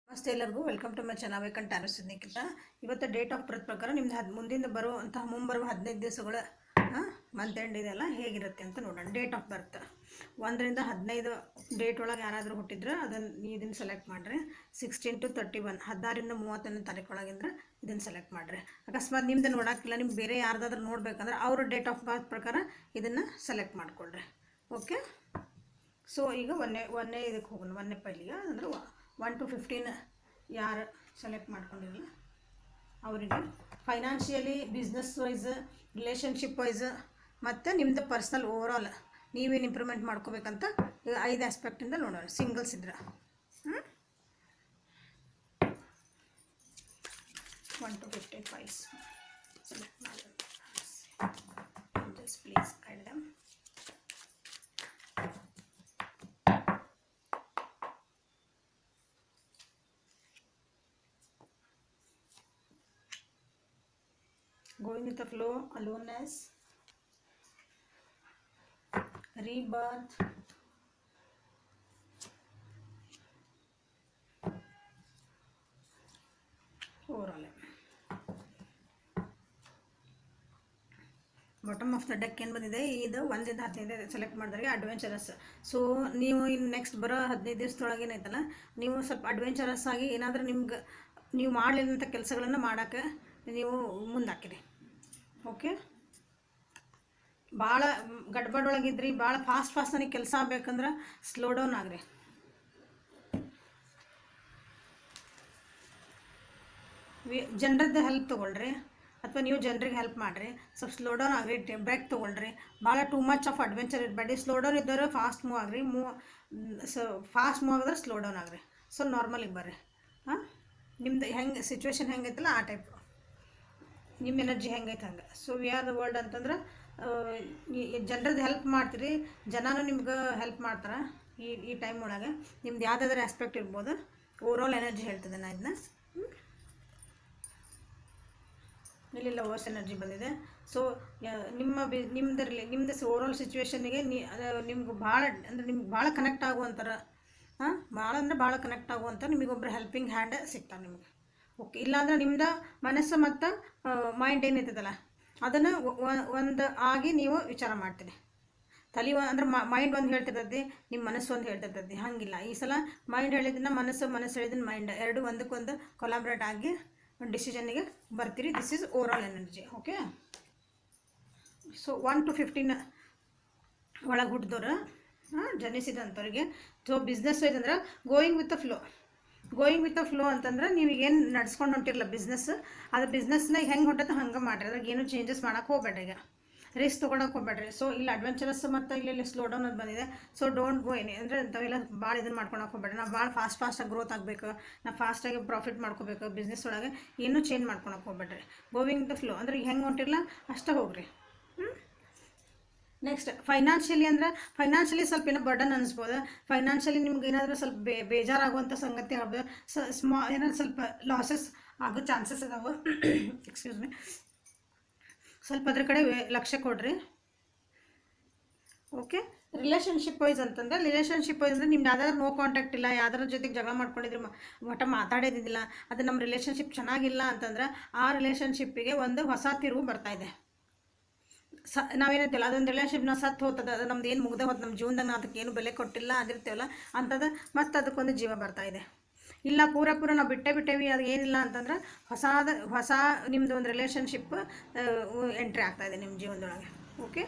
ನಮಸ್ತೆ ಎಲ್ಲರಿಗೂ welcome to my channel ವೇಕಂಟ್ ಟ್ಯಾರೋ ನಿಖಿತ. ಇವತ್ತು ಡೇಟ್ ಆಫ್ ಬರ್ತ್ ಪ್ರಕಾರ ನಿಮ್ದು ಮುಂದಿಂದ ಬರುವಂತಹ ಮುಂಬರುವ 15 ದಿವಸಗಳ ಮಂತ್ ಎಂಡ್ ಇದೆಲ್ಲ ಹೇಗಿರುತ್ತೆ ಅಂತ ನೋಡೋಣ. ಡೇಟ್ ಆಫ್ ಬರ್ತ್ 1 ರಿಂದ 15 ಡೇಟ್ ಒಳಗೆ ಯಾರಾದರೂ ಹುಟ್ಟಿದ್ರೆ ಇದನ್ನು ಸೆಲೆಕ್ಟ್ ಮಾಡಿರಿ. 16 to 31 16 ರಿಂದ 31 ತಾರೀಕು ಒಳಗಿಂದ್ರೆ ಇದನ್ನು ಸೆಲೆಕ್ಟ್ ಮಾಡಿರಿ. ಅಕಸ್ಮಾತ್ ನಿಮ್ದು ನೋಡೋಕ್ಕಿಲ್ಲ, ನಿಮ್ಗೆ ಬೇರೆ ಯಾರ್ದಾದ್ರೂ ನೋಡ್ಬೇಕಂದ್ರೆ ಅವ್ರ ಡೇಟ್ ಆಫ್ ಬರ್ತ್ ಪ್ರಕಾರ ಇದನ್ನು ಸೆಲೆಕ್ಟ್ ಮಾಡಿಕೊಡ್ರಿ. ಓಕೆ, ಸೊ ಈಗ ಒಂದೇ ಇದಕ್ಕೆ ಹೋಗೋಣ. ಒಂದೇ ಪೈಲಿಗೆ ಅಂದರೆ 1 to 15 ಯಾರು ಸೆಲೆಕ್ಟ್ ಮಾಡ್ಕೊಂಡಿರಲ್ಲ ಅವರಿಗೆ financially, business wise, relationship wise ಮತ್ತು ನಿಮ್ಮದು ಪರ್ಸ್ನಲ್ ಓವರಾಲ್ ನೀವೇನು ಇಂಪ್ರೂವ್ಮೆಂಟ್ ಮಾಡ್ಕೋಬೇಕಂತ ಈಗ 5 ಆಸ್ಪೆಕ್ಟಿಂದ ನೋಡೋಣ. ಸಿಂಗಲ್ಸ್ ಇದ್ರೆ 1 to 15 ಫೈಲ್ಸ್ ಸೆಲೆಕ್ಟ್ ಮಾಡೋಣ. Just please guide them. Going with the flow, aloneness, rebirth, overall. Bottom of the deck ಏನು ಬಂದಿದೆ, ಇದು 1 ರಿಂದ 15 ಸೆಲೆಕ್ಟ್ ಮಾಡಿದ್ರೆ ಅಡ್ವೆಂಚರಸ್. ಸೊ ನೀವು ಇನ್ನು ನೆಕ್ಸ್ಟ್ ಬರೋ 15 ದಿವಸದೊಳಗೆ ಏನೈತಲ್ಲ, ನೀವು ಸ್ವಲ್ಪ ಅಡ್ವೆಂಚರಸ್ ಆಗಿ ಏನಾದರೂ ನಿಮ್ಗೆ ನೀವು ಮಾಡಲಿಲ್ಲಂಥ ಕೆಲಸಗಳನ್ನು ಮಾಡೋಕ್ಕೆ ನೀವು ಮುಂದಾಕಿರಿ. ಓಕೆ, ಭಾಳ ಗಡ್ಬಡೊಳಗಿದ್ರಿ, ಭಾಳ ಫಾಸ್ಟ್ ನನಗೆ ಕೆಲಸ ಆಗಬೇಕಂದ್ರೆ ಸ್ಲೋ ಡೌನ್ ಆಗ್ರಿ. ಜನರದ್ದು ಹೆಲ್ಪ್ ತೊಗೊಳ್ರಿ, ಅಥವಾ ನೀವು ಜನರಿಗೆ ಹೆಲ್ಪ್ ಮಾಡಿರಿ. ಸ್ವಲ್ಪ ಸ್ಲೋ ಡೌನ್ ಆಗ್ರಿ, ಬ್ರೇಕ್ ತೊಗೊಳ್ರಿ. ಭಾಳ ಟೂ ಮಚ್ ಆಫ್ ಅಡ್ವೆಂಚರ್ ಇರಬೇಡಿ. ಸ್ಲೋ ಡೌನ್ ಇದ್ದವರು ಫಾಸ್ಟ್ ಮೂವ್ ಆಗ್ರಿ, ಫಾಸ್ಟ್ ಮೂವ್ ಆಗಿದ್ರೆ ಸ್ಲೋ ಡೌನ್ ಆಗ್ರಿ. ಸೊ ನಾರ್ಮಲಿಗೆ ಬರ್ರಿ. ನಿಮ್ದು ಹೆಂಗೆ ಸಿಚುವೇಶನ್ ಹೆಂಗೈತಲ್ಲ ಆ ಟೈಪ್ ನಿಮ್ಮ ಎನರ್ಜಿ ಹೆಂಗೈತೆ ಹಂಗೆ. So we are the world ಅಂತಂದ್ರೆ ಜನರದ್ದು ಹೆಲ್ಪ್ ಮಾಡ್ತೀರಿ, ಜನನೂ ನಿಮ್ಗೆ ಹೆಲ್ಪ್ ಮಾಡ್ತಾರೆ. ಈ ಟೈಮ್ ಒಳಗೆ ನಿಮ್ದು ಯಾವುದಾದ್ರೂ ಆಸ್ಪೆಕ್ಟ್ ಇರ್ಬೋದು. ಓವರಾಲ್ ಎನರ್ಜಿ ಹೇಳ್ತದೆ ನಾನು ಇದನ್ನ. ಇಲ್ಲಿಲ್ಲ ಓವರ್ಸ್ ಎನರ್ಜಿ ಬಂದಿದೆ. ಸೊ ನಿಮ್ಮದು ಓವರಾಲ್ ಸಿಚುವೇಶನ್ನಿಗೆ ನಿಮ್ಗೆ ಭಾಳ ಅಂದರೆ ನಿಮ್ಗೆ ಭಾಳ ಕನೆಕ್ಟ್ ಆಗುವಂಥರ ಭಾಳ ಅಂದರೆ ಭಾಳ ಕನೆಕ್ಟ್ ಆಗುವಂಥ ನಿಮಗೊಬ್ಬರು ಹೆಲ್ಪಿಂಗ್ ಹ್ಯಾಂಡ್ ಸಿಗ್ತಾರೆ ನಿಮಗೆ. ಓಕೆ, ಇಲ್ಲಾಂದ್ರೆ ನಿಮ್ದು ಮನಸ್ಸು ಮತ್ತು ಮೈಂಡ್ ಏನಿರ್ತದಲ್ಲ ಅದನ್ನು ಒಂದು ಆಗಿ ನೀವು ವಿಚಾರ ಮಾಡ್ತೀರಿ. ತಲೆ ಅಂದ್ರೆ ಮೈಂಡ್ ಒಂದು ಹೇಳ್ತಿರ್ತದೆ, ನಿಮ್ಮ ಮನಸ್ಸು ಒಂದು ಹೇಳ್ತಿರ್ತದೆ. ಹಾಗಿಲ್ಲ, ಈ ಸಲ ಮೈಂಡ್ ಹೇಳಿದ್ದನ್ನ ಮನಸ್ಸು ಹೇಳಿದ್ದನ್ನ ಮೈಂಡ್ ಎರಡು ಒಂದಕ್ಕೊಂದು ಕೊಲಾಬ್ರೇಟ್ ಆಗಿ ಒಂದು ಡಿಸಿಷನ್ನಿಗೆ ಬರ್ತೀರಿ. This is overall energy. Okay, so 1 to 15 ಒಳಗೆ ಹುಟ್ಟಿದವ್ರು ಜನಿಸಿದಂಥವ್ರಿಗೆ. ಸೊ ಬಿಸ್ನೆಸ್ ವೈಸ್ ಅಂದ್ರೆ ಗೋಯಿಂಗ್ ವಿತ್ ದ ಫ್ಲೋ ಅಂತಂದ್ರೆ ನೀವೀಗೇನು ನಡ್ಸ್ಕೊಂಡು ಹೊಂಟಿರಲ್ಲ ಬಿಸ್ನೆಸ್, ಅದು ಬಿಸ್ನೆಸ್ನ ಹೆಂಗೆ ಹೊಂಟತ್ತೆ ಹಂಗೆ ಮಾಡಿರಿ. ಅದ್ರಾಗ ಏನು ಚೇಂಜಸ್ ಮಾಡೋಕೆ ಹೋಗ್ಬೇಡ್ರಿ. ಈಗ ರಿಸ್ಕ್ ತೊಗೊಳಕ್ಕೆ ಹೋಗ್ಬೇಡ್ರಿ. ಸೊ ಇಲ್ಲಿ ಅಡ್ವೆಂಚರಸ್ ಮತ್ತು ಇಲ್ಲಿ ಸ್ಲೋ ಡೌನ್ ಅದು ಬಂದಿದೆ. ಸೊ ಡೋಂಟ್ ಗೋ ಏನಿ ಅಂದರೆ ಅಂಥವೆಲ್ಲ ಭಾಳ ಇದನ್ನು ಮಾಡ್ಕೊಳಕ್ಕೆ ಹೋಗ್ಬೇಡ್ರಿ. ನಾವು ಭಾಳ ಫಾಸ್ಟಾಗಿ ಗ್ರೋತ್ ಆಗಬೇಕು, ನಾವು ಫಾಸ್ಟಾಗಿ ಪ್ರಾಫಿಟ್ ಮಾಡ್ಕೋಬೇಕು. ಬಿಸ್ನೆಸ್ ಒಳಗೆ ಏನೂ ಚೇಂಜ್ ಮಾಡ್ಕೊಳಕ್ಕೆ ಹೋಗ್ಬೇಡ್ರಿ. ಗೋವಿಂಗ್ ದ ಫ್ಲೋ ಅಂದ್ರೆ ಹೆಂಗೆ ಹೊಂಟಿರಲ್ಲ ಅಷ್ಟೇ ಹೋಗ್ರಿ. ನೆಕ್ಸ್ಟ್ ಫೈನಾನ್ಷಿಯಲಿ ಸ್ವಲ್ಪ ಏನೋ ಬರ್ಡನ್ ಅನಿಸ್ಬೋದು. ಫೈನಾನ್ಷಿಯಲಿ ನಿಮ್ಗೆ ಏನಾದರೂ ಸ್ವಲ್ಪ ಬೇಜಾರಾಗುವಂಥ ಸಂಗತಿ ಆಗ್ಬೋದು. ಏನಾದ್ರು ಸ್ವಲ್ಪ ಲಾಸಸ್ ಆಗೋ ಚಾನ್ಸಸ್ ಅದಾವೆ. ಎಕ್ಸ್ಕ್ಯೂಸ್ ಮೀ, ಸ್ವಲ್ಪ ಅದ್ರ ಕಡೆ ಲಕ್ಷ್ಯ ಕೊಡ್ರಿ. ಓಕೆ, ರಿಲೇಷನ್ಶಿಪ್ ವೈಸ್ ಅಂತಂದರೆ ನಿಮ್ದು ಯಾವ್ದಾದ್ರು ನೋ ಕಾಂಟ್ಯಾಕ್ಟ್ ಇಲ್ಲ, ಯಾವ್ದಾರ ಜೊತೆಗೆ ಜಗಳ ಮಾಡ್ಕೊಂಡಿದ್ರಿ, ಒಟ್ಟ ಮಾತಾಡೋದಿದ್ದಿಲ್ಲ, ಅದು ನಮ್ಮ ರಿಲೇಷನ್ಶಿಪ್ ಚೆನ್ನಾಗಿಲ್ಲ ಅಂತಂದ್ರೆ ಆ ರಿಲೇಷನ್ಶಿಪ್ಪಿಗೆ ಒಂದು ಹೊಸ ತಿರುವು ಬರ್ತಾಯಿದೆ. ನಾವೇನೈತಿಲ್ಲ ಅದೊಂದು ರಿಲೇಷನ್ಶಿಪ್ನ ಸತ್ತು ಹೋಗ್ತದೆ, ಅದು ನಮ್ದು ಏನು ಮುಗ್ದೆ ಹೋದ ನಮ್ಮ ಜೀವನದಾಗ ನಾವು ಅದಕ್ಕೆ ಏನು ಬೆಲೆ ಕೊಟ್ಟಿಲ್ಲ ಅಂದಿರ್ತೀವಲ್ಲ ಅಂಥದ್ದು ಮತ್ತು ಅದಕ್ಕೊಂದು ಜೀವ ಬರ್ತಾಯಿದೆ. ಇಲ್ಲ ಪೂರ ನಾವು ಬಿಟ್ಟೇವಿ ಅದು ಏನಿಲ್ಲ ಅಂತಂದ್ರೆ ಹೊಸ ನಿಮ್ಮದು ಒಂದು ರಿಲೇಷನ್ಶಿಪ್ ಎಂಟ್ರಿ ಆಗ್ತಾಯಿದೆ ನಿಮ್ಮ ಜೀವನದೊಳಗೆ. ಓಕೆ,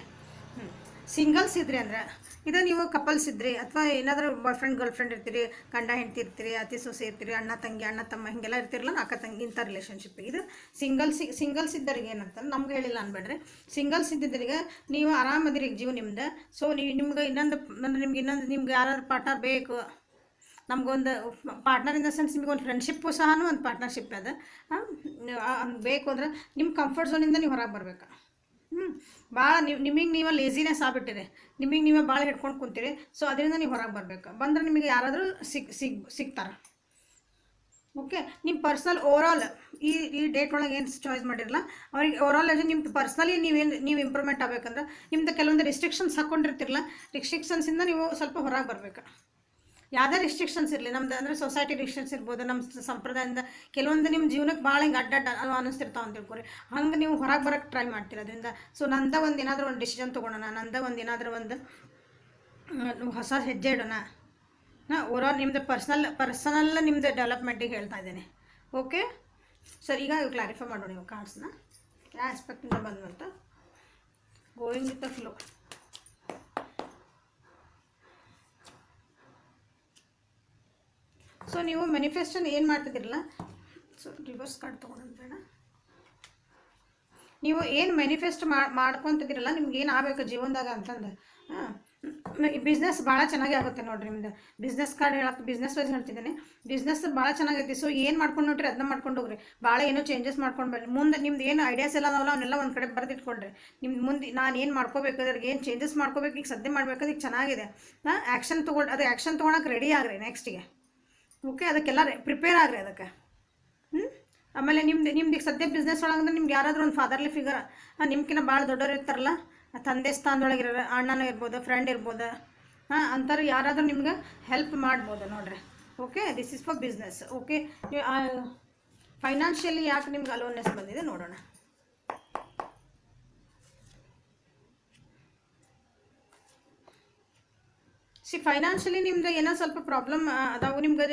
ಸಿಂಗಲ್ಸ್ ಇದ್ರಿ ಅಂದ್ರೆ ಇದು ನೀವು ಕಪಲ್ಸ್ ಇದ್ರಿ, ಅಥವಾ ಏನಾದರೂ ಬಾಯ್ ಫ್ರೆಂಡ್ ಗರ್ಲ್ ಫ್ರೆಂಡ್ ಇರ್ತೀರಿ, ಗಂಡ ಹೆಂಡ್ತಿ ಇರ್ತೀರಿ, ಅತಿ ಸೊಸೆ ಇರ್ತೀರಿ, ಅಣ್ಣ ತಂಗಿ ಅಣ್ಣ ತಮ್ಮ ಹಿಂಗೆಲ್ಲ ಇರ್ತಿರಲ್ಲ, ಅಕ್ಕ ತಂಗಿ ಇಂಥ ರಿಲೇಷನ್ಶಿಪ್. ಇದು ಸಿಂಗಲ್ಸ್ ಇದ್ದರಿಗೆ ಏನಂತ ನಮ್ಗೆ ಹೇಳಿಲ್ಲ ಅನ್ಬೇಡ್ರಿ. ಸಿಂಗಲ್ಸ್ ಇದ್ದಿದ್ದರಿಗೆ ನೀವು ಆರಾಮದಿರಿ ಜೀವ ನಿಮ್ದು. ಸೊ ನಿಮ್ಗೆ ನಿಮ್ಗೆ ಯಾರಾದ್ರು ಪಾರ್ಟ್ನರ್ ಬೇಕು. ನಮಗೊಂದು ಪಾರ್ಟ್ನರ್ ಇನ್ ದ ಸೆನ್ಸ್ ನಿಮಗೊಂದು ಫ್ರೆಂಡ್ಶಿಪ್ಪು ಸಹ ಒಂದು ಪಾರ್ಟ್ನರ್ಶಿಪ್ ಅದು ಬೇಕು ಅಂದ್ರೆ ನಿಮ್ಮ ಕಂಫರ್ಟ್ ಝೋನಿಂದ ನೀವು ಹೊರಗೆ ಬರ್ಬೇಕು. ಭಾಳ ನೀವೇ ಲೇಸಿನೆಸ್ ಆಗ್ಬಿಟ್ಟಿರಿ, ನೀವೇ ಭಾಳ ಹಿಡ್ಕೊಂಡು ಕುಂತೀರಿ. ಸೊ ಅದರಿಂದ ನೀವು ಹೊರಗೆ ಬರ್ಬೇಕು. ಬಂದ್ರೆ ನಿಮಗೆ ಯಾರಾದರೂ ಸಿಗ್ತಾರೆ. ಓಕೆ, ನಿಮ್ಮ ಪರ್ಸ್ನಲ್ ಓವರಾಲ್ ಈ ಡೇಟ್ ಒಳಗೆ ಏನು ಚಾಯ್ಸ್ ಮಾಡಿರಲ್ಲ ಅವ್ರಿಗೆ ಓವರಾಲ್ ನಿಮ್ದು ಪರ್ಸ್ನಲಿ ನೀವು ಇಂಪ್ರೂವ್ಮೆಂಟ್ ಆಗಬೇಕಂದ್ರೆ ನಿಮ್ದು ಕೆಲವೊಂದು ರಿಸ್ಟ್ರಿಕ್ಷನ್ಸ್ ಹಾಕ್ಕೊಂಡಿರ್ತಿರಲ್ಲ, ರಿಸ್ಟ್ರಿಕ್ಷನ್ಸಿಂದ ನೀವು ಸ್ವಲ್ಪ ಹೊರಗೆ ಬರ್ಬೇಕು. ಯಾವುದೇ ರಿಸ್ಟ್ರಿಕ್ಷನ್ಸ್ ಇರಲಿ, ನಮ್ದು ಅಂದರೆ ಸೊಸೈಟಿ ರಿಸ್ಟ್ರಿಕ್ಷನ್ಸ್ ಇರ್ಬೋದು, ನಮ್ಮ ಸಂಪ್ರದಾಯದಿಂದ ಕೆಲವೊಂದು ನಿಮ್ಮ ಜೀವನಕ್ಕೆ ಭಾಳ ಹಿಂಗೆ ಅಡ್ಡ ಅನ್ನಿಸ್ತಿರ್ತಾವೆ ಅಂತ ತಿಳ್ಕೊರಿ. ಹಂಗೆ ನೀವು ಹೊರಗೆ ಬರೋಕ್ಕೆ ಟ್ರೈ ಮಾಡ್ತೀರ ಅದರಿಂದ. ಸೊ ನಂದ ಒಂದು ಏನಾದರೂ ಒಂದು ಡಿಸಿಷನ್ ತೊಗೊಳೋಣ, ನಂದ ಒಂದು ಏನಾದರೂ ಒಂದು ಹೊಸ ಹೆಜ್ಜೆ ಇಡೋಣ. ಓವರಾಲ್ ನಿಮ್ಮದು ಪರ್ಸನಲ್ ನಿಮ್ಮದು ಡೆವಲಪ್ಮೆಂಟಿಗೆ ಹೇಳ್ತಾ ಇದ್ದೇನೆ. ಓಕೆ ಸರ್, ಈಗ ಕ್ಲಾರಿಫೈ ಮಾಡೋಣ ನೀವು ಕಾರ್ಡ್ಸ್ನ ಯಾವ ಆಸ್ಪೆಕ್ಟಿಂದ ಬಂದಂತ. Going with the flow. So ನೀವು ಮ್ಯಾನಿಫೆಸ್ಟನ್ ಏನು ಮಾಡ್ತಿದ್ದೀರಲ್ಲ, ಸೊ ರಿವರ್ಸ್ ಕಾರ್ಡ್ ತೊಗೊಂಡು ಬೇಡ, ನೀವು ಏನು ಮ್ಯಾನಿಫೆಸ್ಟ್ ಮಾಡ್ಕೊತಿದ್ದೀರಲ್ಲ, ನಿಮ್ಗೆ ಏನು ಆಗಬೇಕು ಜೀವನದಾಗ ಅಂತಂದು. ಬಿಸ್ನೆಸ್ ಭಾಳ ಚೆನ್ನಾಗಿ ಆಗುತ್ತೆ ನೋಡಿರಿ ನಿಮ್ದು. ಬಿಸ್ನೆಸ್ ಕಾರ್ಡ್ ಹೇಳಕ್ಕೆ ಬಿಸ್ನೆಸ್ ವೈಸ್ ಹೇಳ್ತಿದ್ದೀನಿ, ಬಿಸ್ನೆಸ್ ಭಾಳ ಚೆನ್ನಾಗೈತಿ. ಸೊ ಏನು ಮಾಡ್ಕೊಂಡು ನೋಡ್ರಿ ಅದನ್ನ ಮಾಡ್ಕೊಂಡು ಹೋಗ್ರಿ, ಭಾಳ ಏನೋ ಚೇಂಜಸ್ ಮಾಡ್ಕೊಂಡು ಬರ್ರಿ. ಮುಂದೆ ನಿಮ್ದು ಏನು ಐಡಿಯಾಸ್ ಎಲ್ಲ ಅದಾವಲ್ಲ ಅವನ್ನೆಲ್ಲ ಒಂದು ಕಡೆ ಬರೆದಿಟ್ಕೊಳ್ರಿ. ನಿಮ್ದು ಮುಂದೆ ನಾನು ಏನು ಮಾಡ್ಕೋಬೇಕು, ಅದ್ರಿಗೆ ಏನು ಚೇಂಜಸ್ ಮಾಡ್ಕೋಬೇಕು, ಈಗ ಸದ್ಯ ಮಾಡ್ಬೇಕಾದ್ರೆ ಈಗ ಚೆನ್ನಾಗಿದೆ, ಆ್ಯಕ್ಷನ್ ತೊಗೊಂಡು ಅದು ಆ್ಯಕ್ಷನ್ ತೊಗೊಳಕ್ಕೆ ರೆಡಿ ಆಗ್ರಿ ನೆಕ್ಸ್ಟಿಗೆ. ಓಕೆ, ಅದಕ್ಕೆಲ್ಲ ಪ್ರಿಪೇರ್ ಆಗ್ರಿ ಅದಕ್ಕೆ. ಆಮೇಲೆ ನಿಮ್ದು ಈಗ ಸದ್ಯ ಬಿಸ್ನೆಸ್ ಒಳಗಂದ್ರೆ ನಿಮ್ಗೆ ಯಾರಾದರೂ ಒಂದು ಫಾದರ್ಲಿ ಫಿಗರ್, ನಿಮ್ಗಿನ್ನ ಭಾಳ ದೊಡ್ಡವ್ರು ಇರ್ತಾರಲ್ಲ, ತಂದೆ ಸ್ಥಾನದೊಳಗಿರೋ ಅಣ್ಣನೂ ಇರ್ಬೋದು, ಫ್ರೆಂಡ್ ಇರ್ಬೋದು, ಅಂಥವ್ರು ಯಾರಾದರೂ ನಿಮ್ಗೆ ಹೆಲ್ಪ್ ಮಾಡ್ಬೋದು ನೋಡ್ರಿ. Okay, this is for business. Okay, financially ಯಾಕೆ ನಿಮ್ಗೆ ಅಲೋನ್ನೆಸ್ ಬಂದಿದೆ ನೋಡೋಣ. ಫೈನಾನ್ಷಿಯಲಿ ನಿಮ್ದು ಏನೋ ಸ್ವಲ್ಪ ಪ್ರಾಬ್ಲಮ್ ಅದಾವೆ ನಿಮ್ಗೆ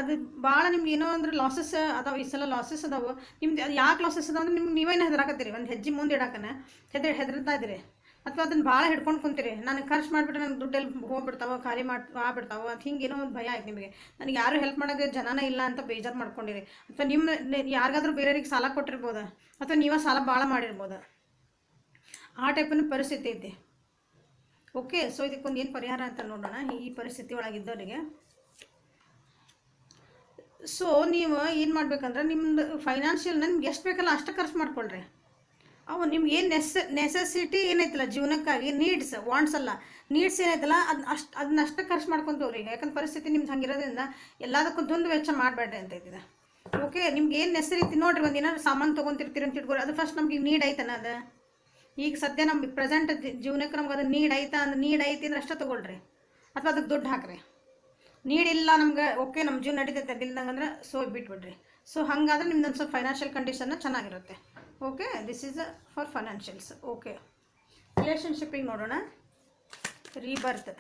ಅದು ಭಾಳ ನಿಮ್ಗೆ ಏನೋ ಅಂದ್ರೆ ಲಾಸಸ್ ಅದಾವೆ. ಈ ಸಲ ಲಾಸಸ್ ಅದಾವೆ ನಿಮ್ದು. ಅದು ಯಾಕೆ ಲಾಸಸ್ ಅದಾವೆ ಅಂದ್ರೆ ನಿಮ್ಗೆ ನೀವೇನು ಹೆದರಾಕತ್ತೀರಿ, ಒಂದು ಹೆಜ್ಜೆ ಮುಂದೆ ಇಡಾಕನ ಹೆದರ್ತಾ ಇದ್ದೀರಿ, ಅಥವಾ ಅದನ್ನು ಭಾಳ ಹಿಡ್ಕೊಂಡು ಕುಂತೀರಿ. ನನಗೆ ಖರ್ಚು ಮಾಡಿಬಿಟ್ರೆ ನನಗೆ ದುಡ್ಡೆಲ್ಲಿ ಹೋಗ್ಬಿಡ್ತಾವೆ, ಖಾಲಿ ಆಗ್ಬಿಡ್ತಾವೆ ಅಂತ ಹಿಂಗೆ ಏನೋ ಒಂದು ಭಯ ಆಯ್ತು ನಿಮಗೆ. ನನಗೆ ಯಾರು ಹೆಲ್ಪ್ ಮಾಡೋಕ್ಕೆ ಜನನೇ ಇಲ್ಲ ಅಂತ ಬೇಜಾರು ಮಾಡ್ಕೊಂಡಿರಿ, ಅಥವಾ ಯಾರಿಗಾದ್ರೂ ಬೇರೆಯವ್ರಿಗೆ ಸಾಲ ಕೊಟ್ಟಿರ್ಬೋದು, ಅಥವಾ ನೀವೇ ಸಾಲ ಭಾಳ ಮಾಡಿರ್ಬೋದು. ಆ ಟೈಪಿನ ಪರಿಸ್ಥಿತಿ ಐತಿ. ಓಕೆ, ಸೊ ಇದಕ್ಕೊಂದು ಏನು ಪರಿಹಾರ ಅಂತ ನೋಡೋಣ ಈ ಪರಿಸ್ಥಿತಿ ಒಳಗಿದ್ದವರಿಗೆ. ಸೊ ನೀವು ಏನು ಮಾಡ್ಬೇಕಂದ್ರೆ ನಿಮ್ಮದು ಫೈನಾನ್ಷಿಯಲ್ ನಿಮ್ಗೆ ಎಷ್ಟು ಬೇಕಲ್ಲ ಅಷ್ಟು ಖರ್ಚು ಮಾಡ್ಕೊಳ್ರಿ. ಅವು ನಿಮ್ಗೆ ಏನು ನೆಸೆಸಿಟಿ ಏನೈತಲ್ಲ ಜೀವನಕ್ಕಾಗಿ, ನೀಡ್ಸ್ ವಾಂಟ್ಸ್ ಅಲ್ಲ, ನೀಡ್ಸ್ ಏನೈತಲ್ಲ ಅದನ್ನಷ್ಟು ಖರ್ಚು ಮಾಡ್ಕೊಂಡು ಹೋಗ್ರಿ. ಯಾಕಂದ್ರೆ ಪರಿಸ್ಥಿತಿ ನಿಮ್ದು ಹಂಗಿರೋದ್ರಿಂದ ಎಲ್ಲದಕ್ಕೂ ದುಂದು ವೆಚ್ಚ ಮಾಡಬೇಡ್ರಿ ಅಂತ ಇದ್ದಿದೆ. ಓಕೆ, ನಿಮ್ಗೆ ಏನು ನೆಸೆಸಿಟಿ ನೋಡಿರಿ, ಒಂದು ಏನಾದ್ರು ಸಾಮಾನು ತೊಗೊತಿರ್ತೀರಿ ಅಂತ ಇಟ್ಕೊರಿ, ಅದು ಫಸ್ಟ್ ನಮ್ಗೆ ನೀಡ್ ಐತನ ಅದು. ಈಗ ಸದ್ಯ ನಮ್ಮ ಪ್ರೆಸೆಂಟ್ ಜೀವನಕ್ಕೆ ನಮ್ಗೆ ಅದು ನೀಡ್ ಐತಿ ಅಂದ್ರೆ ಅಷ್ಟೇ ತೊಗೊಳ್ರಿ, ಅಥವಾ ಅದಕ್ಕೆ ದುಡ್ಡು ಹಾಕ್ರಿ. ನೀಡಿಲ್ಲ ನಮ್ಗೆ, ಓಕೆ ನಮ್ಮ ಜೀವನ ನಡೀತೈತೆ ಅದಿಲ್ದಂಗೆ ಅಂದ್ರೆ ಸೊ ಬಿಟ್ಬಿಡ್ರಿ. ಸೊ ಹಾಗಾದ್ರೆ ನಿಮ್ದೊಂದು ಸ್ವಲ್ಪ ಫೈನಾನ್ಷಿಯಲ್ ಕಂಡೀಷನ್ನ ಚೆನ್ನಾಗಿರುತ್ತೆ. Okay, this is for financials. Okay, ರಿಲೇಷನ್ಶಿಪ್ಪಿಗೆ ನೋಡೋಣ. ರೀಬರ್ತ್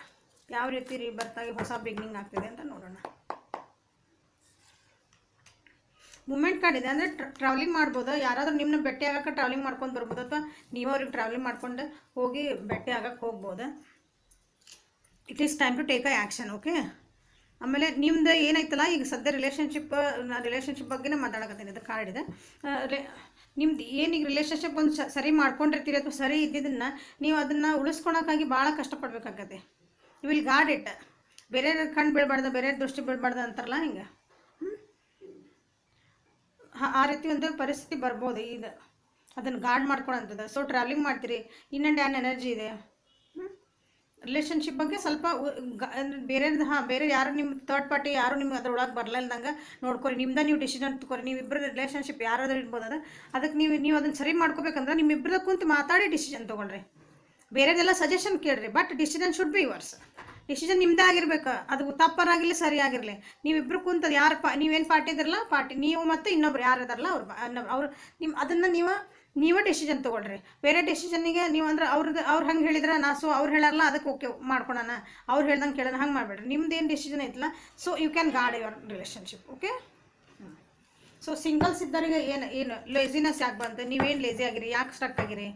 ಯಾವ ರೀತಿ ರೀಬರ್ತ್ ಆಗಿ ಹೊಸ ಬಿಗಿನಿಂಗ್ ಆಗ್ತಿದೆ ಅಂತ ನೋಡೋಣ. ಮೂಮೆಂಟ್ ಕಾರ್ಡ್ ಇದೆ, ಅಂದರೆ ಟ್ರಾವೆಲಿಂಗ್ ಮಾಡ್ಬೋದು. ಯಾರಾದರೂ ನಿಮ್ಮನ್ನ ಭೇಟಿ ಆಗೋಕ್ಕೆ ಟ್ರಾವೆಲಿಂಗ್ ಮಾಡ್ಕೊಂಡು ಬರ್ಬೋದು, ಅಥವಾ ನೀವು ಅವ್ರಿಗೆ ಟ್ರಾವೆಲಿಂಗ್ ಮಾಡ್ಕೊಂಡು ಹೋಗಿ ಭೇಟಿ ಆಗೋಕ್ಕೆ ಹೋಗ್ಬೋದು. It is time to take a action. Okay, ಆಮೇಲೆ ನಿಮ್ದು ಏನೈತಲ್ಲ ಈಗ ಸದ್ಯ ರಿಲೇಷನ್ಶಿಪ್ ಬಗ್ಗೆನೇ ಮಾತಾಡಕತ್ತೀನಿ. ಇದು ಕಾರ್ಡ್ ಇದೆ. ನಿಮ್ದು ಏನೀಗ ರಿಲೇಷನ್ಶಿಪ್ ಒಂದು ಸರಿ ಮಾಡ್ಕೊಂಡಿರ್ತೀರಿ, ಅಥವಾ ಸರಿ ಇದ್ದಿದ್ದನ್ನು ನೀವು ಅದನ್ನು ಉಳಿಸ್ಕೊಳಕ್ಕಾಗಿ ಭಾಳ ಕಷ್ಟಪಡ್ಬೇಕಾಗತ್ತೆ. You will guard it. ಬೇರೆ ಕಣ್ಣು ಬೀಳಬಾರ್ದು, ಬೇರೆ ದೃಷ್ಟಿ ಬೀಳಬಾರ್ದು ಅಂತಾರಲ್ಲ ಹಿಂಗೆ, ಆ ರೀತಿ ಒಂದು ಪರಿಸ್ಥಿತಿ ಬರ್ಬೋದು. ಇದು ಅದನ್ನು ಗಾರ್ಡ್ ಮಾಡ್ಕೊಳಂಥದ್ದು. ಸೊ ಟ್ರಾವೆಲಿಂಗ್ ಮಾಡ್ತೀರಿ, ಇನ್ ಆ್ಯಂಡ್ ಆ್ಯನ್ ಎನರ್ಜಿ ಇದೆ. ರಿಲೇಷನ್ಶಿಪ್ ಬಗ್ಗೆ ಸ್ವಲ್ಪ ಬೇರೆ ಯಾರು ನಿಮ್ಮ ಥರ್ಡ್ ಪಾರ್ಟಿ ಯಾರು ನಿಮ್ಗೆ ಅದ್ರೊಳಗೆ ಬರಲಿಲ್ದಂಗೆ ನೋಡ್ಕೊರಿ. ನಿಮ್ದು ನೀವು ಡಿಸಿಷನ್ ತಗೋರಿ. ನೀವಿಬ್ಬರ ರಿಲೇಷನ್ಶಿಪ್ ಯಾರಾದ್ರೂ ಇರ್ಬೋದು, ಅದಕ್ಕೆ ನೀವು ಅದನ್ನು ಸರಿ ಮಾಡ್ಕೋಬೇಕಂದ್ರೆ ನಿಮ್ಮಿಬ್ಬರ ಕುಂತು ಮಾತಾಡಿ ಡಿಸಿಷನ್ ತೊಗೊಳ್ರಿ. ಬೇರೆದೆಲ್ಲ ಸಜೆಷನ್ ಕೇಳ್ರಿ, but decision should be yours. Decision ನಿಮ್ಮದೇ ಆಗಿರ್ಬೇಕು, ಅದು ತಪ್ಪರಾಗಿರಲಿ ಸರಿ ಆಗಿರಲಿ. ನೀವಿಬ್ಬರು ಕುಂತದ್ದು ಯಾರು ನೀವೇನು ಪಾರ್ಟಿ ಇದ್ರಲ್ಲ ಪಾರ್ಟಿ, ನೀವು ಮತ್ತು ಇನ್ನೊಬ್ರು ಯಾರು ಇದಾರಲ್ಲ ಅವ್ರು ಅದನ್ನು ನೀವೇ ಡಿಸಿಷನ್ ತೊಗೊಳ್ರಿ. ಬೇರೆ ಡಿಸಿಷನ್ನಿಗೆ ನೀವು ಅಂದ್ರೆ ಅವ್ರು ಹಂಗೆ ಹೇಳಿದ್ರೆ ಸೊ ಅವ್ರು ಹೇಳಾರಲ್ಲ ಅದಕ್ಕೆ ಓಕೆ ಮಾಡ್ಕೊಳೋಣ, ಅವ್ರು ಹೇಳ್ದಂಗೆ ಕೇಳೋಣ, ಹಂಗೆ ಮಾಡಬೇಡ್ರಿ. ನಿಮ್ದು ಏನು ಡಿಸಿಷನ್ ಐತಲ್ಲ, so you can guard your relationship. Okay, so singles ಇದ್ದವರಿಗೆ ಏನು ಲೇಸಿನೆಸ್ ಯಾಕೆ ಬಂತು, ನೀವೇನು ಲೇಸಿ ಆಗಿರಿ, ಯಾಕೆ ಸ್ಟಕ್ ಆಗಿರಿ?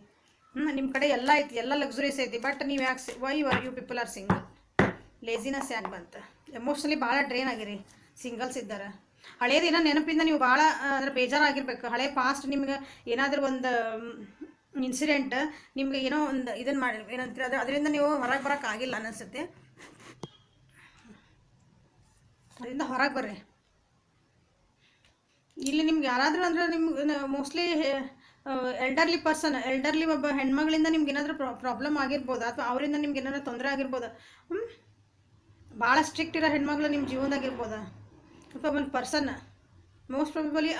ನಿಮ್ಮ ಕಡೆ ಎಲ್ಲ ಐತಿ, ಎಲ್ಲ ಲಕ್ಸುರೀಸ್ ಐತಿ, ಬಟ್ ನೀವು ಯಾಕೆ why you people are single? Laziness ಯಾಕೆ ಬಂತು? ಎಮೋಷ್ನಲಿ ಭಾಳ ಡ್ರೈನ್ ಆಗಿರಿ ಸಿಂಗಲ್ಸ್ ಇದ್ದಾರೆ. ಹಳೇದಿನ ನೆನಪಿಂದ ನೀವು ಭಾಳ ಅಂದರೆ ಬೇಜಾರಾಗಿರ್ಬೇಕು. ಹಳೆ ಪಾಸ್ಟ್ ನಿಮ್ಗೆ ಏನಾದರೂ ಒಂದು ಇನ್ಸಿಡೆಂಟ್ ನಿಮ್ಗೆ ಏನೋ ಒಂದು ಇದನ್ನು ಮಾಡಿ ಏನಂತೀರ ಅದರಿಂದ ನೀವು ಹೊರಗೆ ಬರೋಕ್ಕಾಗಿಲ್ಲ ಅನ್ನಿಸುತ್ತೆ. ಅದರಿಂದ ಹೊರಗೆ ಬರ್ರಿ. ಇಲ್ಲಿ ನಿಮ್ಗೆ ಯಾರಾದರೂ ಅಂದರೆ ನಿಮ್ಗೆ ಮೋಸ್ಟ್ಲಿ ಎಲ್ಡರ್ಲಿ ಒಬ್ಬ ಹೆಣ್ಮಗಳಿಂದ ನಿಮ್ಗೆ ಏನಾದರೂ ಪ್ರಾಬ್ಲಮ್ ಆಗಿರ್ಬೋದು, ಅಥವಾ ಅವರಿಂದ ನಿಮ್ಗೆ ಏನಾದರೂ ತೊಂದರೆ ಆಗಿರ್ಬೋದು. ಭಾಳ ಸ್ಟ್ರಿಕ್ಟ್ ಇರೋ ಹೆಣ್ಮಗಳು ನಿಮ್ಮ ಜೀವನದಾಗಿರ್ಬೋದು, ಅಥವಾ ಒಂದು person most probably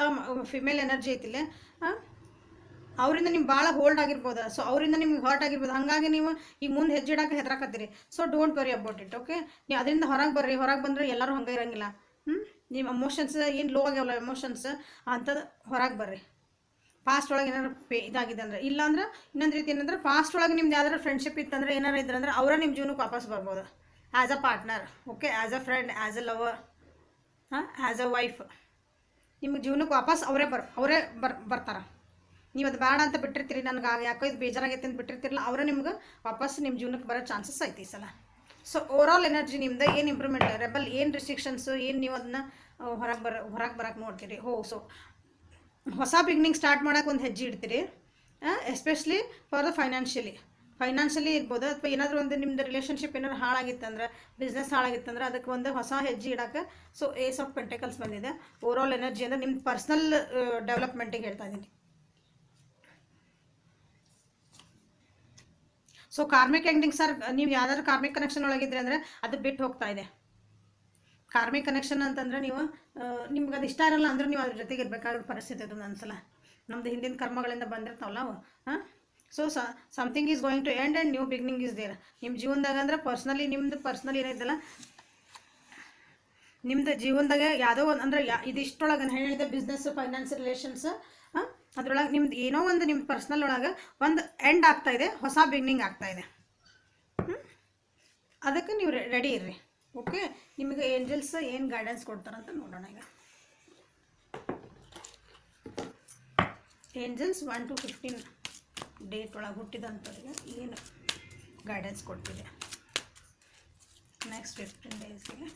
female energy ಐತಿಲ್ಲ. ಅವರಿಂದ ನಿಮ್ಗೆ ಭಾಳ ಹೋಲ್ಡ್ ಆಗಿರ್ಬೋದು. ಸೊ ಅವರಿಂದ ನಿಮ್ಗೆ ಹರ್ಟ್ ಆಗಿರ್ಬೋದು. ಹಾಗಾಗಿ ನೀವು ಈಗ ಮುಂದೆ ಹೆಜ್ಜೆ ಇಡಕ್ಕೆ ಹೆದರಾಕತ್ತೀರಿ. So don't worry about it. Okay, ನೀವು ಅದರಿಂದ ಹೊರಗೆ ಬಂದರೆ ಎಲ್ಲರೂ ಹಂಗೆ ಇರೋಂಗಿಲ್ಲ. ನಿಮ್ಮ ಎಮೋಷನ್ಸ್ ಏನು ಲೋ ಆಗ್ಯಾವಲ್ಲ ಎಮೋಷನ್ಸ್ ಅಂಥದ್ದು ಹೊರಗೆ ಬರ್ರಿ. ಪಾಸ್ಟ್ ಒಳಗೆ ಏನಾದ್ರು ಇದಾಗಿದೆ ಅಂದರೆ, ಇಲ್ಲಾಂದ್ರೆ ಇನ್ನೊಂದು ರೀತಿ ಏನಂದ್ರೆ ಪಾಸ್ಟ್ ಒಳಗೆ ನಿಮ್ದು ಯಾವ್ದಾದ್ರು ಫ್ರೆಂಡ್ಶಿಪ್ ಇತ್ತಂದ್ರೆ ಏನಾರು ಇದ್ರಂದ್ರೆ ಅವರ ನಿಮ್ಮ ಜೀವನಕ್ಕೆ ವಾಪಸ್ ಬರ್ಬೋದು. As a partner, okay, as a friend, as a lover, as a wife ನಿಮಗೆ ಜೀವನಕ್ಕೆ ವಾಪಸ್ ಅವರೇ ಬರ್ತಾರೆ. ನೀವು ಅದು ಬೇಡ ಅಂತ ಬಿಟ್ಟಿರ್ತೀರಿ, ನನಗೆ ಯಾಕೋ ಇದು ಬೇಜಾರಾಗೈತೆ ಅಂತ ಬಿಟ್ಟಿರ್ತಿರಲ್ಲ, ಅವರೇ ನಿಮ್ಗೆ ವಾಪಸ್ ನಿಮ್ಮ ಜೀವನಕ್ಕೆ ಬರೋ ಚಾನ್ಸಸ್ ಐತಿ ಈ ಸಲ. ಸೊ ಓವರಾಲ್ ಎನರ್ಜಿ ನಿಮ್ದು ಏನು ಇಂಪ್ರೂವ್ಮೆಂಟ್, ರೆಬಲ್ ಏನು ರಿಸ್ಟ್ರಿಕ್ಷನ್ಸು ಏನು ನೀವು ಅದನ್ನ ಹೊರಗೆ ಬರೋಕ್ಕೆ ನೋಡ್ತೀರಿ. ಸೊ ಹೊಸ ಬಿಗ್ನಿಂಗ್ ಸ್ಟಾರ್ಟ್ ಮಾಡೋಕೆ ಒಂದು ಹೆಜ್ಜೆ ಇಡ್ತೀರಿ. ಎಸ್ಪೆಷಲಿ ಫಾರ್ ದ ಫೈನಾನ್ಷಿಯಲಿ ಇರ್ಬೋದು, ಅಥವಾ ಏನಾದರೂ ಒಂದು ನಿಮ್ಮದು ರಿಲೇಷನ್ಶಿಪ್ ಏನಾದ್ರು ಹಾಳಾಗಿತ್ತಂದ್ರೆ, ಬಿಸ್ನೆಸ್ ಹಾಳಾಗಿತ್ತಂದ್ರೆ ಅದಕ್ಕೆ ಒಂದು ಹೊಸ ಹೆಜ್ಜೆ ಇಡೋಕ್ಕೆ. ಸೊ ಏಸ್ ಆಫ್ ಪೆಂಟಕಲ್ಸ್ ಬಂದಿದೆ. ಓವರಾಲ್ ಎನರ್ಜಿ ಅಂದರೆ ನಿಮ್ಮ ಪರ್ಸ್ನಲ್ ಡೆವಲಪ್ಮೆಂಟಿಗೆ ಹೇಳ್ತಾ ಇದ್ದೀನಿ. ಸೊ ಕಾರ್ಮಿಕ್ ಎಂಡಿಂಗ್ ಸರ್, ನೀವು ಯಾವ್ದಾದ್ರು ಕಾರ್ಮಿಕ್ ಕನೆಕ್ಷನ್ ಒಳಗಿದ್ರೆ ಅಂದರೆ ಅದು ಬಿಟ್ಟು ಹೋಗ್ತಾ ಇದೆ. ಕಾರ್ಮಿಕ್ ಕನೆಕ್ಷನ್ ಅಂತಂದರೆ ನೀವು ನಿಮ್ಗೆ ಅದು ಇಷ್ಟ ಇರಲ್ಲ ಅಂದ್ರೆ ನೀವು ಅದ್ರ ಜೊತೆಗೆ ಇರಬೇಕಾದ ಪರಿಸ್ಥಿತಿ ಅದು ಒಂದ್ಸಲ ನಮ್ಮದು ಹಿಂದಿನ ಕರ್ಮಗಳಿಂದ ಬಂದಿರ್ತಾವಲ್ಲ ಅವು. So something is going to end and new beginning is there ನಿಮ್ಮ ಜೀವನದಾಗ. ಅಂದ್ರೆ ನಿಮ್ಮದು ಪರ್ಸ್ನಲಿ ಏನೈತಲ್ಲ ನಿಮ್ಮದು ಜೀವನದಾಗ ಯಾವುದೋ ಒಂದು ಅಂದರೆ ಇದು ಇಷ್ಟೊಳಗೆ ನಾನು ಹೇಳಿದೆ ಬಿಸ್ನೆಸ್, ಫೈನಾನ್ಸ್, ರಿಲೇಷನ್ಸ್, ಅದ್ರೊಳಗೆ ನಿಮ್ದು ಏನೋ ಒಂದು ನಿಮ್ಮ ಪರ್ಸ್ನಲ್ ಒಳಗೆ ಒಂದು ಎಂಡ್ ಆಗ್ತಾಯಿದೆ, ಹೊಸ ಬಿಗಿನಿಂಗ್ ಆಗ್ತಾಯಿದೆ. ಅದಕ್ಕೆ ನೀವು ರೆಡಿ ಇರ್ರಿ. ಓಕೆ, ನಿಮಗೆ ಏಂಜಲ್ಸ್ ಏನು ಗೈಡೆನ್ಸ್ ಕೊಡ್ತಾರಂತ ನೋಡೋಣ ಈಗ. ಏಂಜಲ್ಸ್ 1 to 15 ಡೇಟ್ ಒಳಗೆ ಹುಟ್ಟಿದಂಥವ್ರಿಗೆ ಏನು ಗೈಡೆನ್ಸ್ ಕೊಡ್ತಿದೆ ನೆಕ್ಸ್ಟ್ 15 ಡೇಸ್ಗೆ.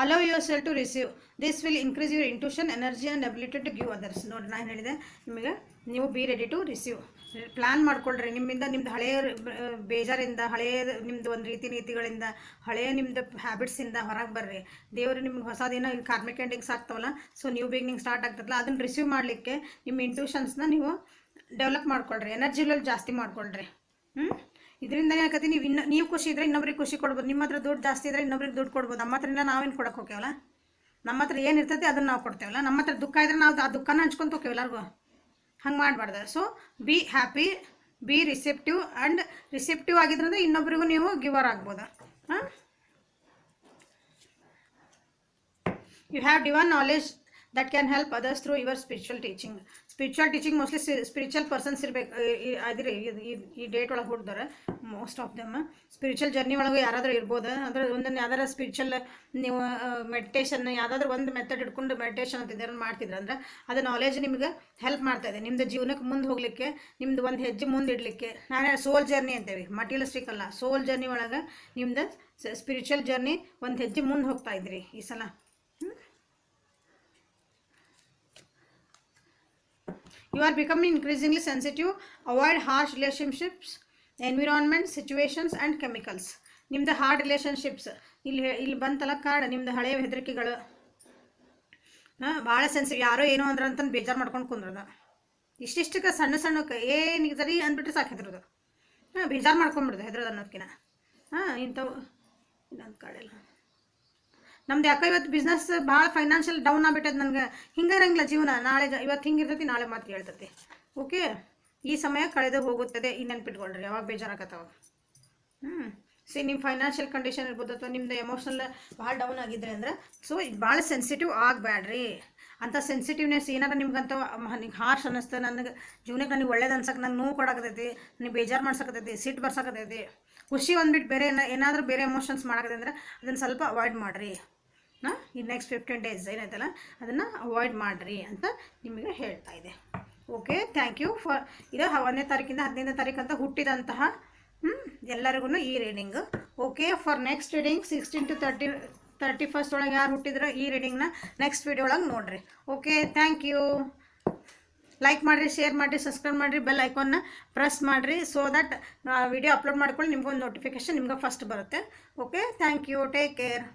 Allow yourself to receive. This will increase your intuition, energy and ability to give others. ನೋಡಿ ನಾನು ಹೇಳಿದೆ ನಿಮಗೆ, ನೀವು be ready to receive. Plan ಮಾಡ್ಕೊಳ್ರಿ. ನಿಮ್ಮದು ಹಳೆಯ ಬೇಜಾರಿಂದ, ಹಳೆಯ ನಿಮ್ಮದು ಒಂದು ನೀತಿಗಳಿಂದ, ಹಳೆಯ ನಿಮ್ಮದು ಹ್ಯಾಬಿಟ್ಸಿಂದ ಹೊರಗೆ ಬರ್ರಿ. ದೇವರು ನಿಮ್ಗೆ ಹೊಸದೇನೋ ಕಾರ್ಮಿಕ್ ಎಂಡಿಂಗ್ಸ್ ಆಗ್ತಾವಲ್ಲ, ಸೊ ನ್ಯೂ ಬಿಗಿನಿಂಗ್ ಸ್ಟಾರ್ಟ್ ಆಗ್ತದಲ್ಲ, ಅದನ್ನು ರಿಸೀವ್ ಮಾಡಲಿಕ್ಕೆ ನಿಮ್ಮ ಇಂಟ್ಯೂಷನ್ಸ್ನ ನೀವು ಡೆವಲಪ್ ಮಾಡ್ಕೊಳ್ರಿ. ಎನರ್ಜಿ ಲೆವೆಲ್ ಜಾಸ್ತಿ ಮಾಡ್ಕೊಳ್ರಿ. ಇದರಿಂದ ಏನಾಗತ್ತೆ, ನೀವು ಖುಷಿ ಇದ್ದರೆ ಇನ್ನೊಬ್ರಿಗೆ ಖುಷಿ ಕೊಡ್ಬೋದು. ನಿಮ್ಮ ಹತ್ರ ದುಡ್ಡು ಜಾಸ್ತಿ ಇದ್ದರೆ ಇನ್ನೊಬ್ರಿಗೆ ದುಡ್ಡು ಕೊಡ್ಬೋದು. ನಮ್ಮ ಹತ್ರದಿಂದ ನಾವೇನು ಕೊಡೋಕೆ ಹೋಗ್ಯವಲ್ಲ, ನಮ್ಮ ಹತ್ರ ಏನು ಇರ್ತೈತಿ ಅದನ್ನು ನಾವು ಕೊಡ್ತೇವಲ್ಲ. ನಮ್ಮ ಹತ್ರ ದುಃಖ ಇದ್ದರೆ ನಾವು ಆ ದುಃಖನ ಹಂಚ್ಕೊಂತ ಹೋಗ್ತೇವೆ ಎಲ್ಲರಿಗೂ. ಹಂಗೆ ಮಾಡಬಾರ್ದು. So be happy, be receptive, and receptive ಆಗಿದ್ರಿಂದ ಇನ್ನೊಬ್ರಿಗೂ ನೀವು ಗಿವರ್ ಆಗ್ಬೋದು. You have divine knowledge that can help others through your spiritual teaching mostly spiritual persons ಇರಬೇಕು. ಆದರೆ ಈ ಡೇಟ್ ಒಳಗೆ ಹುಟ್ಟಿದ್ರೆ most of them spiritual journey ಒಳಗೆ ಯಾರಾದರೂ ಇರ್ಬೋದು. ಅಂದರೆ ಒಂದನ್ನು ಯಾವ್ದಾರು ಸ್ಪಿರಿಚುವಲ್ ನೀವು ಮೆಡಿಟೇಷನ್ ಯಾವುದಾದ್ರೂ ಒಂದು ಮೆಥಡ್ ಇಟ್ಕೊಂಡು ಮೆಡಿಟೇಷನ್ ಅಂತ ಮಾಡ್ತಿದ್ರೆ ಅಂದರೆ ಅದು ನಾಲೆಜ್ ನಿಮ್ಗೆ ಹೆಲ್ಪ್ ಮಾಡ್ತಾಯಿದೆ ನಿಮ್ಮದು ಜೀವನಕ್ಕೆ ಮುಂದೆ ಹೋಗಲಿಕ್ಕೆ, ನಿಮ್ಮದು ಒಂದು ಹೆಜ್ಜೆ ಮುಂದೆ ಇಡಲಿಕ್ಕೆ. ನಾನು ಸೋಲ್ ಜರ್ನಿ ಅಂತೇವೆ, ಮಟೀರಿಯಲಿಸ್ಟಿಕ್ ಅಲ್ಲ. ಸೋಲ್ ಜರ್ನಿ ಒಳಗೆ ನಿಮ್ಮದು ಸ್ಪಿರಿಚುವಲ್ ಜರ್ನಿ ಒಂದು ಹೆಜ್ಜೆ ಮುಂದೆ ಹೋಗ್ತಾ ಇದ್ರಿ ಈ ಸಲ. You are becoming increasingly sensitive. Avoid harsh relationships, environment, situations and chemicals. ನಿಮ್ಮದು ಹಾರ್ಡ್ ರಿಲೇಷನ್ಶಿಪ್ಸ್ ಇಲ್ಲಿ ಬಂತಲ್ಲ ಕಾರ್ಡ್, ನಿಮ್ಮದು ಹಳೆಯ ಹೆದರಿಕೆಗಳು ಭಾಳ ಸೆನ್ಸಿಟಿವ್. ಯಾರೋ ಏನೋ ಅಂದ್ರೆ ಅಂತಂದು ಬೇಜಾರು ಮಾಡ್ಕೊಂಡು ಕುಂದ್ರದ, ಇಷ್ಟಿಷ್ಟಕ್ಕೆ ಸಣ್ಣಕ್ಕೆ ಏನಿಗೆ ಸರಿ ಅಂದ್ಬಿಟ್ರೆ ಸಾಕು ಹೆದ್ರೋದು. ಬೇಜಾರು ಮಾಡ್ಕೊಂಬಿಡ್ದು ಹೆದ್ರೋದು ಅನ್ನೋದಕ್ಕಿಂತ. ಇಂಥವು ಇನ್ನೊಂದು ಕಾರ್ಡೆಲ್ಲ ನಮ್ದು ಯಾಕೋ ಇವತ್ತು ಬಿಸ್ನೆಸ್ ಭಾಳ ಫೈನಾನ್ಷಿಯಲ್ ಡೌನ್ ಆಗ್ಬಿಟ್ಟದ. ನನಗೆ ಹಿಂಗೆ ಇರಂಗಿಲ್ಲ ಜೀವನ. ನಾಳೆ ಇವತ್ತು ಹಿಂಗಿರ್ತೈತಿ, ನಾಳೆ ಮಾತು ಹೇಳ್ತೈತಿ. ಓಕೆ, ಈ ಸಮಯ ಕಳೆದು ಹೋಗುತ್ತದೆ. ನೆನ್ಪಿಟ್ಕೊಳ್ರಿ ಯಾವಾಗ ಬೇಜಾರಾಗತ್ತವ. ನಿಮ್ಮ ಫೈನಾನ್ಷಿಯಲ್ ಕಂಡೀಷನ್ ಇರ್ಬೋದು, ಅಥವಾ ನಿಮ್ಮದು ಎಮೋಷ್ನಲ್ ಭಾಳ ಡೌನ್ ಆಗಿದ್ರೆ ಅಂದ್ರೆ ಸೊ ಇದು ಭಾಳ ಸೆನ್ಸಿಟಿವ್ ಆಗಬೇಡ್ರಿ. ಅಂಥ ಸೆನ್ಸಿಟಿವ್ನೆಸ್ ಏನಾರ ನಿಮ್ಗಂತ ನನಗೆ ಹಾರ್ಶ್ ಅನ್ನಿಸ್ತು, ನನಗೆ ಜೀವನಕ್ಕೆ ನನಗೆ ಒಳ್ಳೇದು ಅನ್ಸಕ್ಕೆ, ನಂಗೆ ನೋವು ಕೊಡಾಕತೈತಿ, ನನಗೆ ಬೇಜಾರು ಮಾಡ್ಸಕತ್ತೈತಿ, ಸಿಟ್ಟು ಬರ್ಸಕತ್ತೈತಿ, ಖುಷಿ ಒಂದ್ಬಿಟ್ಟು ಬೇರೆ ಏನಾದರೂ ಬೇರೆ ಎಮೋಷನ್ಸ್ ಮಾಡಕತ್ತೆ ಅಂದರೆ ಅದನ್ನು ಸ್ವಲ್ಪ ಅವಾಯ್ಡ್ ಮಾಡಿರಿ. ಈ ನೆಕ್ಸ್ಟ್ 15 ಡೇಸ್ ಏನೈತಲ್ಲ ಅದನ್ನು ಅವಾಯ್ಡ್ ಮಾಡಿರಿ ಅಂತ ನಿಮಗೆ ಹೇಳ್ತಾ ಇದೆ. ಓಕೆ, ಥ್ಯಾಂಕ್ ಯು ಫಾರ್ ಇದು 1ನೇ ತಾರೀಕಿಂದ 15ನೇ ತಾರೀಕು ಅಂತ ಹುಟ್ಟಿದಂತಹ ಎಲ್ಲರಿಗೂ ಈ reading. Okay, for next reading 16 to 31 ಒಳಗೆ ಯಾರು ಹುಟ್ಟಿದ್ರೆ ಈ ರೀಡಿಂಗ್ನ ನೆಕ್ಸ್ಟ್ ವಿಡಿಯೋ ಒಳಗೆ ನೋಡಿರಿ. Okay, thank you. ಲೈಕ್ ಮಾಡಿರಿ, ಶೇರ್ ಮಾಡಿರಿ, ಸಬ್ಸ್ಕ್ರೈಬ್ ಮಾಡಿರಿ, ಬೆಲ್ ಐಕಾನ್ನ ಪ್ರೆಸ್ ಮಾಡಿರಿ. ಸೊ ದಟ್ ವಿಡಿಯೋ ಅಪ್ಲೋಡ್ ಮಾಡ್ಕೊಂಡು ನಿಮ್ಗೊಂದು ನೋಟಿಫಿಕೇಷನ್ ನಿಮ್ಗೆ ಫಸ್ಟ್ ಬರುತ್ತೆ. Okay, thank you. Take care.